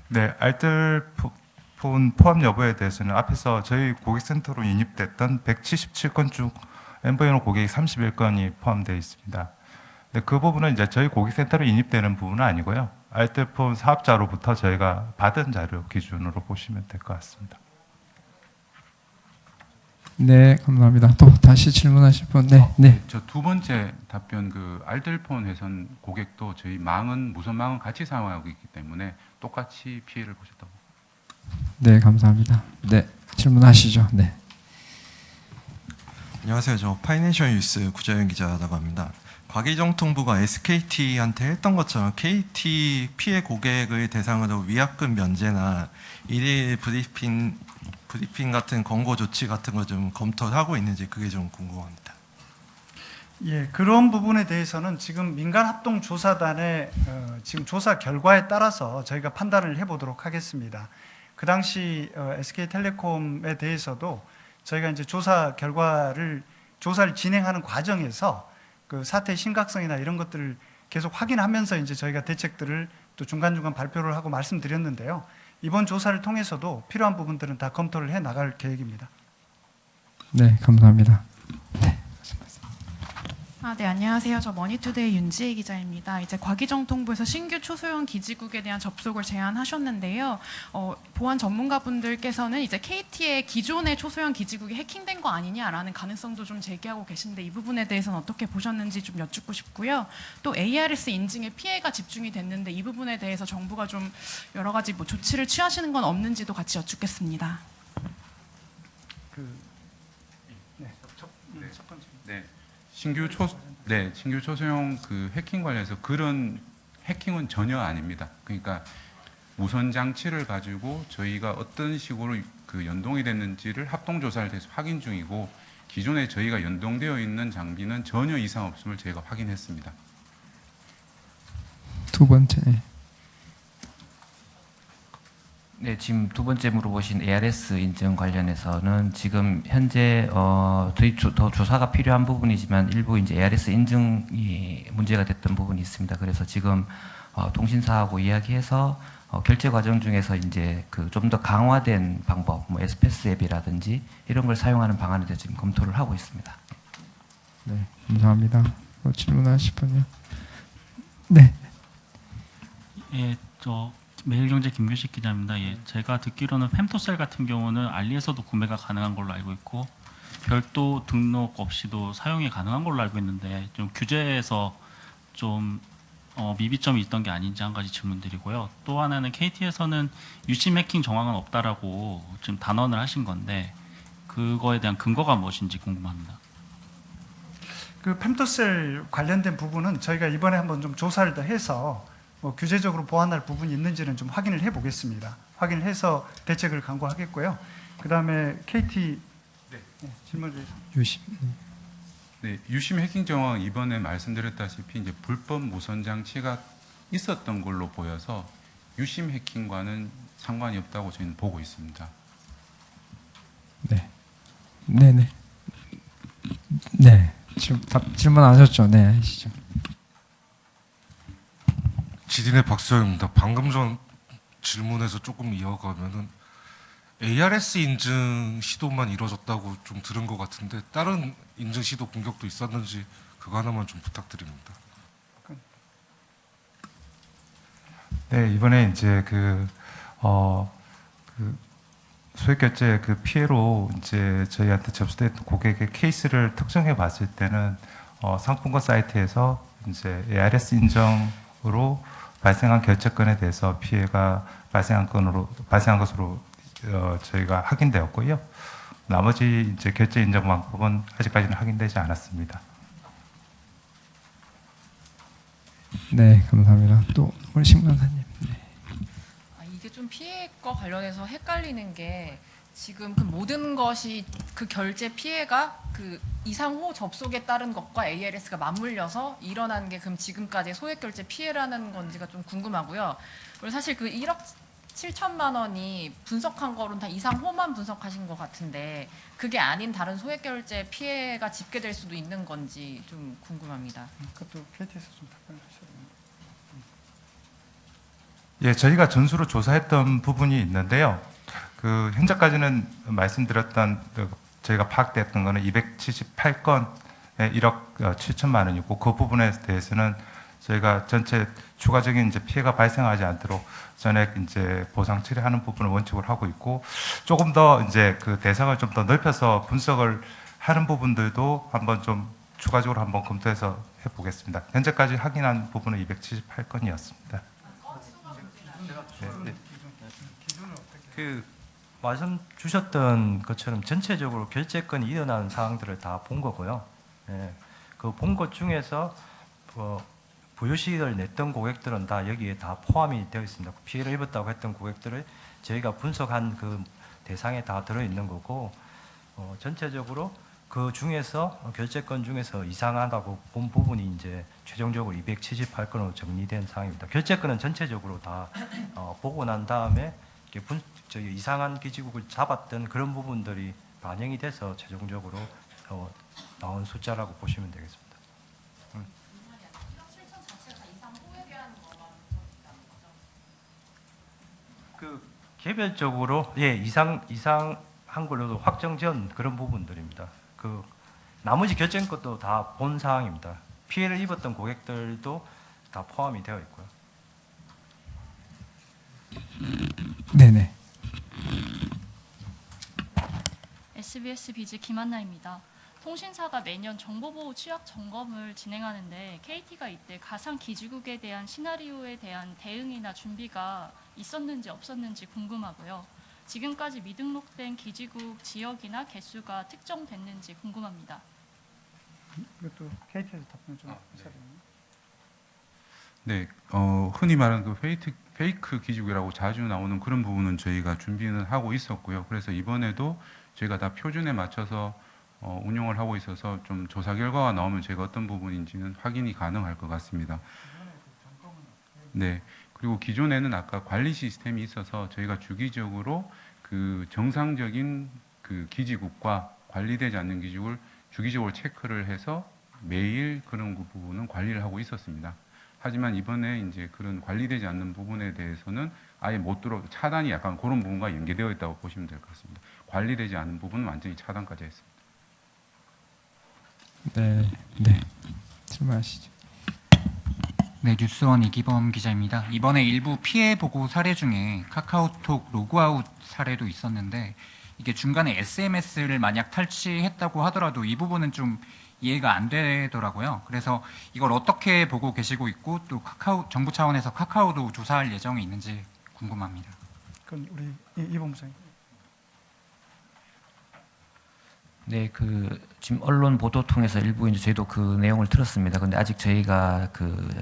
네, 알뜰폰 포함 여부에 대해서는 앞에서 저희 고객센터로 인입됐던 177건 중 MVNO 고객이 31건이 포함되어 있습니다. 네, 그 부분은 이제 저희 고객센터로 인입되는 부분은 아니고요. 알뜰폰 사업자로부터 저희가 받은 자료 기준으로 보시면 될 것 같습니다. 네, 감사합니다. 또 다시 질문하실 분. 네. 저 두 번째 답변 알뜰폰 회선 고객도 저희 무선망은 같이 사용하고 있기 때문에 똑같이 피해를 보셨다고. 네, 감사합니다. 네, 질문하시죠. 네. 안녕하세요. 저 파이낸셜 뉴스 구자연 기자라고 합니다. 과기정통부가 SKT한테 했던 것처럼 KT 피해 고객을 대상으로 위약금 면제나 일일 브리핑 같은 권고 조치 같은 거 좀 검토를 하고 있는지 그게 좀 궁금합니다. 예, 그런 부분에 대해서는 지금 민간합동조사단의 지금 조사 결과에 따라서 저희가 판단을 해보도록 하겠습니다. 그 당시 SK텔레콤에 대해서도 저희가 이제 조사를 진행하는 과정에서 그 사태의 심각성이나 이런 것들을 계속 확인하면서 이제 저희가 대책들을 또 중간중간 발표를 하고 말씀드렸는데요. 이번 조사를 통해서도 필요한 부분들은 다 검토를 해 나갈 계획입니다. 네, 감사합니다. 네, 안녕하세요. 저 머니투데이 윤지혜 기자입니다. 이제 과기정통부에서 신규 초소형 기지국에 대한 접속을 제안하셨는데요. 보안 전문가분들께서는 이제 KT의 기존의 초소형 기지국이 해킹된 거 아니냐라는 가능성도 좀 제기하고 계신데 이 부분에 대해서는 어떻게 보셨는지 좀 여쭙고 싶고요. 또 ARS 인증에 피해가 집중이 됐는데 이 부분에 대해서 정부가 좀 여러 가지 뭐 조치를 취하시는 건 없는지도 같이 여쭙겠습니다. 첫 번째. 네. 신규 초소형 그 해킹 관련해서 그런 해킹은 전혀 아닙니다. 그러니까 무선 장치를 가지고 저희가 어떤 식으로 그 연동이 됐는지를 합동 조사를 해서 확인 중이고 기존에 저희가 연동되어 있는 장비는 전혀 이상 없음을 저희가 확인했습니다. 두 번째. 네, 지금 두 번째 물어보신 ARS 인증 관련해서는 지금 현재 저희 더 조사가 필요한 부분이지만 일부 이제 ARS 인증이 문제가 됐던 부분이 있습니다. 그래서 지금 통신사하고 이야기해서 결제 과정 중에서 이제 그 좀 더 강화된 방법, 뭐 에스페스 앱이라든지 이런 걸 사용하는 방안에 대해서 지금 검토를 하고 있습니다. 네, 감사합니다. 질문하실 분이요? 네. 예, 저 매일경제 김규식 기자입니다. 예, 제가 듣기로는 펨토셀 같은 경우는 알리에서도 구매가 가능한 걸로 알고 있고 별도 등록 없이도 사용이 가능한 걸로 알고 있는데 좀 규제에서 좀 미비점이 있던 게 아닌지 한 가지 질문드리고요. 또 하나는 KT에서는 유심 해킹 정황은 없다라고 지금 단언을 하신 건데 그거에 대한 근거가 무엇인지 궁금합니다. 그 펨토셀 관련된 부분은 저희가 이번에 한번 좀 조사를 더 해서 뭐 규제적으로 보완할 부분이 있는지는 좀 확인을 해보겠습니다. 확인을 해서 대책을 강구하겠고요. 그 다음에 KT 질문을 유심. 네, 유심 해킹 정황 이번에 말씀드렸다시피 이제 불법 무선 장치가 있었던 걸로 보여서 유심 해킹과는 상관이 없다고 저희는 보고 있습니다. 네. 네네. 네. 질문 안 하셨죠? 네, 하시죠. 지딘의 박수영입니다. 방금 전 질문에서 조금 이어가면은 ARS 인증 시도만 이루어졌다고 좀 들은 것 같은데 다른 인증 시도 공격도 있었는지 그거 하나만 좀 부탁드립니다. 네, 이번에 이제 그 소액 결제 그 피해로 이제 저희한테 접수된 고객의 케이스를 특정해 봤을 때는 상품권 사이트에서 이제 ARS 인증으로 발생한 결제건에 대해서 피해가 발생한 것으로 저희가 확인되었고요. 나머지 이제 결제 인증 방법은 아직까지는 확인되지 않았습니다. 네, 감사합니다. 또 우리 신관사님. 네. 이게 좀 피해과 관련해서 헷갈리는 게 지금 그 모든 것이 그 결제 피해가 그 이상호 접속에 따른 것과 ARS가 맞물려서 일어난 게 그럼 지금까지 소액 결제 피해라는 건지가 좀 궁금하고요. 그리고 사실 그 1억 7천만 원이 분석한 거로는 다 이상호만 분석하신 것 같은데 그게 아닌 다른 소액 결제 피해가 집계될 수도 있는 건지 좀 궁금합니다. 그것도 KT에서 좀 답변을 하셔야 됩니다. 예, 저희가 전수로 조사했던 부분이 있는데요. 그 현재까지는 말씀드렸던 저희가 파악됐던 거는 278건에 1억 7천만 원이고 그 부분에 대해서는 저희가 전체 추가적인 이제 피해가 발생하지 않도록 전액 이제 보상 처리하는 부분을 원칙으로 하고 있고 조금 더 이제 그 대상을 좀 더 넓혀서 분석을 하는 부분들도 한번 좀 추가적으로 한번 검토해서 해보겠습니다. 현재까지 확인한 부분은 278건이었습니다. 네. 그 말씀 주셨던 것처럼 전체적으로 결제건이 일어나는 사항들을 다 본 거고요. 예, 그 본 것 중에서 부유시를 냈던 고객들은 다 여기에 다 포함이 되어 있습니다. 피해를 입었다고 했던 고객들을 저희가 분석한 그 대상에 다 들어있는 거고 전체적으로 그 중에서 결제건 중에서 이상하다고 본 부분이 이제 최종적으로 278건으로 정리된 상황입니다. 결제건은 전체적으로 다 보고 난 다음에 저희 이상한 기지국을 잡았던 그런 부분들이 반영이 돼서 최종적으로 나온 숫자라고 보시면 되겠습니다. 그 개별적으로 이상한 걸로도 확정전 그런 부분들입니다. 그 나머지 결정 것도 다 본 사항입니다. 피해를 입었던 고객들도 다 포함이 되어 있고요. 네네. SBS 비즈 김한나입니다. 통신사가 매년 정보보호 취약 점검을 진행하는데 KT가 이때 가상 기지국에 대한 시나리오에 대한 대응이나 준비가 있었는지 없었는지 궁금하고요. 지금까지 미등록된 기지국 지역이나 개수가 특정됐는지 궁금합니다. 이것도 KT에서 답변 좀 해주세요. 네, 흔히 말하는 그 페이크 기지국이라고 자주 나오는 그런 부분은 저희가 준비는 하고 있었고요. 그래서 이번에도 저희가 다 표준에 맞춰서 운영을 하고 있어서 좀 조사 결과가 나오면 제가 어떤 부분인지는 확인이 가능할 것 같습니다. 네, 그리고 기존에는 아까 관리 시스템이 있어서 저희가 주기적으로 그 정상적인 그 기지국과 관리되지 않는 기지국을 주기적으로 체크를 해서 매일 그런 부분은 관리를 하고 있었습니다. 하지만 이번에 이제 그런 관리되지 않는 부분에 대해서는 아예 못 차단이 약간 그런 부분과 연계되어 있다고 보시면 될 것 같습니다. 관리되지 않은 부분은 완전히 차단까지 했습니다. 네, 네. 질문하시죠. 네, 뉴스원 이기범 기자입니다. 이번에 일부 피해 보고 사례 중에 카카오톡 로그아웃 사례도 있었는데 이게 중간에 SMS를 만약 탈취했다고 하더라도 이 부분은 좀 이해가 안 되더라고요. 그래서 이걸 어떻게 보고 계시고 있고 또 정부 차원에서 카카오도 조사할 예정이 있는지 궁금합니다. 그럼 우리 이 본부장님. 네, 지금 언론 보도 통해서 일부 이제 저희도 그 내용을 들었습니다. 근데 아직 저희가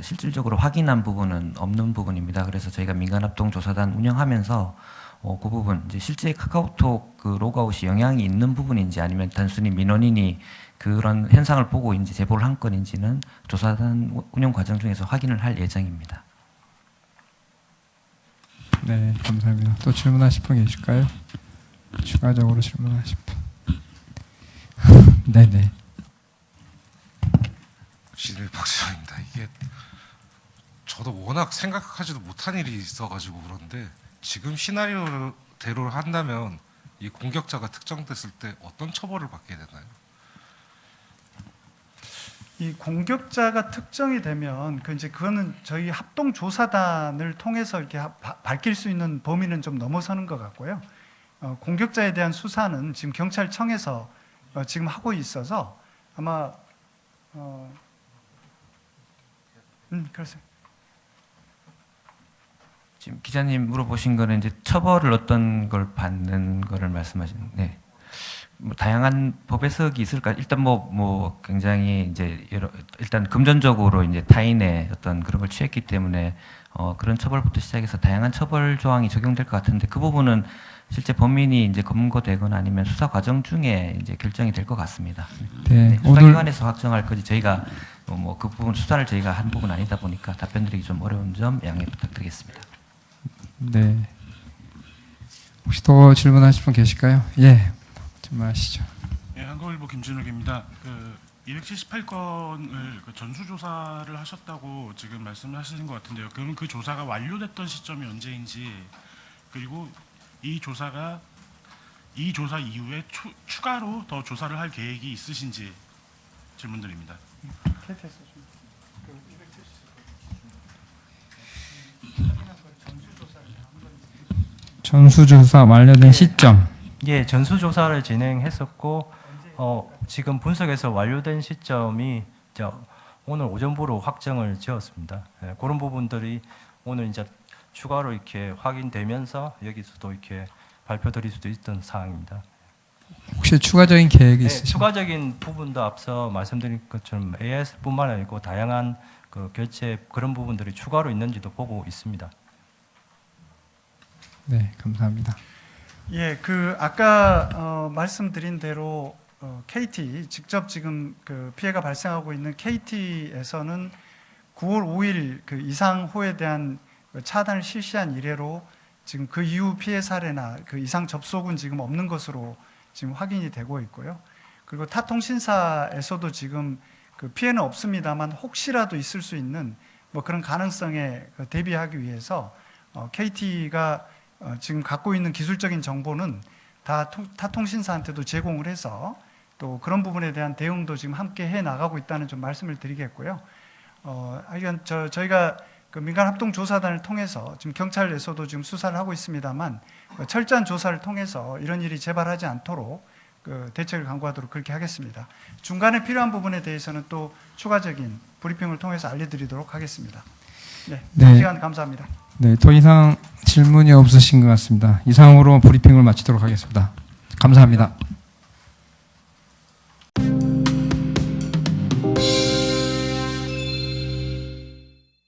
실질적으로 확인한 부분은 없는 부분입니다. 그래서 저희가 민간합동 조사단 운영하면서 그 부분 이제 실제 카카오톡 그 로그아웃이 영향이 있는 부분인지 아니면 단순히 민원인이 그런 현상을 보고 이제 제보를 한 건인지는 조사단 운영 과정 중에서 확인을 할 예정입니다. 네, 감사합니다. 또 질문하실 분 계실까요? 추가적으로 질문하실 분. 네네. 네, 박수장입니다. 이게 저도 워낙 생각하지도 못한 일이 있어가지고 그런데 지금 시나리오대로 한다면 이 공격자가 특정됐을 때 어떤 처벌을 받게 되나요? 이 공격자가 특정이 되면 그거는 저희 합동 조사단을 통해서 이렇게 밝힐 수 있는 범위는 좀 넘어서는 것 같고요. 공격자에 대한 수사는 지금 경찰청에서 지금 하고 있어서 아마 그렇습니다. 지금 기자님 물어보신 거는 이제 처벌을 어떤 걸 받는 거를 말씀하시는. 네. 뭐 다양한 법 해석이 있을까? 일단 뭐 굉장히 이제 일단 금전적으로 이제 타인의 어떤 그런 걸 취했기 때문에 그런 처벌부터 시작해서 다양한 처벌 조항이 적용될 것 같은데 그 부분은 실제 범인이 이제 검거되거나 아니면 수사 과정 중에 이제 결정이 될 것 같습니다. 네, 수사기관에서 확정할 거지 저희가 뭐 그 부분 수사를 저희가 한 부분 아니다 보니까 답변드리기 좀 어려운 점 양해 부탁드리겠습니다. 네. 혹시 더 질문하실 분 계실까요? 예, 질문하시죠. 네, 한국일보 김준욱입니다. 278건을 전수조사를 하셨다고 지금 말씀을 하시는 것 같은데요. 그러면 그 조사가 완료됐던 시점이 언제인지, 그리고 이 조사 이후에 추가로 더 조사를 할 계획이 있으신지 질문드립니다. 전수조사 완료된 시점. 예, 전수조사를 진행했었고 지금 분석에서 완료된 시점이 오늘 오전부로 확정을 지었습니다. 예, 그런 부분들이 오늘 이제 추가로 이렇게 확인되면서 여기서도 이렇게 발표드릴 수도 있던 사항입니다. 혹시 추가적인 계획이 네, 있으신가요? 추가적인 부분도 앞서 말씀드린 것처럼 AIS뿐만 아니고 다양한 그 결제 그런 부분들이 추가로 있는지도 보고 있습니다. 네, 감사합니다. 예, 아까 말씀드린 대로 KT 직접 지금 그 피해가 발생하고 있는 KT에서는 9월 5일 그 이상호에 대한 차단을 실시한 이래로 지금 그 이후 피해 사례나 그 이상 접속은 지금 없는 것으로 지금 확인이 되고 있고요. 그리고 타 통신사에서도 지금 그 피해는 없습니다만 혹시라도 있을 수 있는 뭐 그런 가능성에 대비하기 위해서 KT가 지금 갖고 있는 기술적인 정보는 다 타 통신사한테도 제공을 해서 또 그런 부분에 대한 대응도 지금 함께 해 나가고 있다는 좀 말씀을 드리겠고요. 하여간 저희가 그 민간합동조사단을 통해서 지금 경찰에서도 지금 수사를 하고 있습니다만 철저한 조사를 통해서 이런 일이 재발하지 않도록 그 대책을 강구하도록 그렇게 하겠습니다. 중간에 필요한 부분에 대해서는 또 추가적인 브리핑을 통해서 알려드리도록 하겠습니다. 네, 시간 감사합니다. 네, 더 이상 질문이 없으신 것 같습니다. 이상으로 브리핑을 마치도록 하겠습니다. 감사합니다.